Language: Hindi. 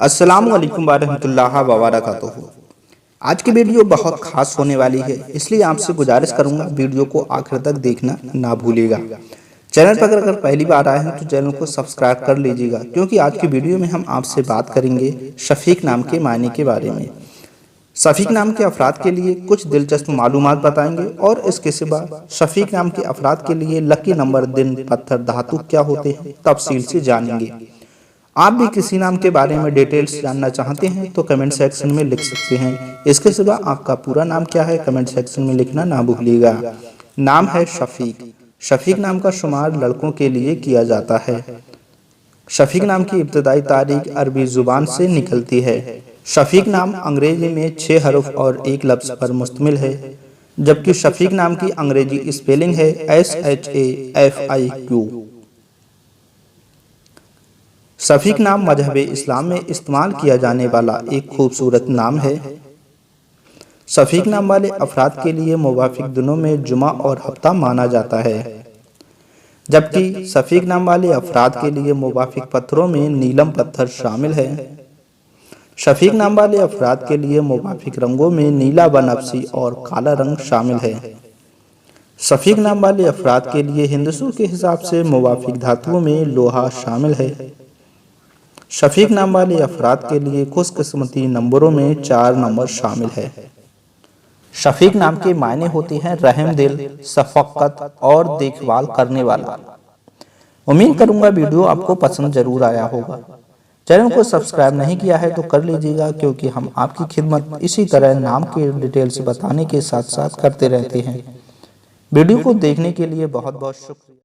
अस्सलाम वालेकुम वरहमतुल्लाहि वबरकातुहू। आज की वीडियो बहुत खास होने वाली है, इसलिए आपसे गुजारिश करूंगा वीडियो को आखिर तक देखना ना भूलिएगा। चैनल पर अगर पहली बार आए हैं तो चैनल को सब्सक्राइब कर लीजिएगा, क्योंकि आज की वीडियो में हम आपसे बात करेंगे शफीक नाम के मायने के बारे में। शफीक नाम के अफराद के लिए कुछ दिलचस्प मालूमात बताएंगे और इसके सिवा शफीक नाम के अफराद के लिए लकी नंबर, दिन, पत्थर, धातु क्या होते हैं तफसील से जानेंगे। आप भी किसी नाम के बारे में डिटेल्स जानना चाहते हैं तो कमेंट सेक्शन में लिख सकते हैं। इसके सिवा आपका पूरा नाम क्या है कमेंट सेक्शन में लिखना ना भूलिएगा। नाम है शफीक। शफीक नाम का शुमार लड़कों के लिए किया जाता है। शफीक नाम की इब्तदाई तारीख अरबी जुबान से निकलती है। शफीक नाम अंग्रेजी में 6 हरुफ और एक लफ्ज पर मुश्तमिल है, जबकि शफीक नाम की अंग्रेजी स्पेलिंग है SHAFIQ। शफीक नाम मजहब इस्लाम में इस्तेमाल किया जाने वाला एक खूबसूरत नाम है। शफीक नाम वाले अफराद के लिए मुवाफिक दिनों में जुमा और हफ्ता माना जाता है, जबकि शफीक नाम वाले अफराद के लिए मुवाफिक पत्थरों में नीलम पत्थर शामिल है। शफीक नाम वाले अफराद के लिए मुवाफिक रंगों में नीला, बनफसी और काला रंग शामिल है। शफीक नाम वाले अफराद के लिए हिंदसू के हिसाब से मुवाफिक धातुओं में लोहा शामिल है। शफीक नाम वाले अफराद के लिए खुशकिस्मती नंबरों में 4 नंबर शामिल है। शफीक नाम के मायने होते हैं रहमदिल, शफकत और देखभाल करने वाला। उम्मीद करूंगा वीडियो आपको पसंद जरूर आया होगा। चैनल को सब्सक्राइब नहीं किया है तो कर लीजिएगा, क्योंकि हम आपकी खिदमत इसी तरह नाम के डिटेल्स बताने के साथ साथ करते रहते हैं। वीडियो को देखने के लिए बहुत बहुत शुक्रिया।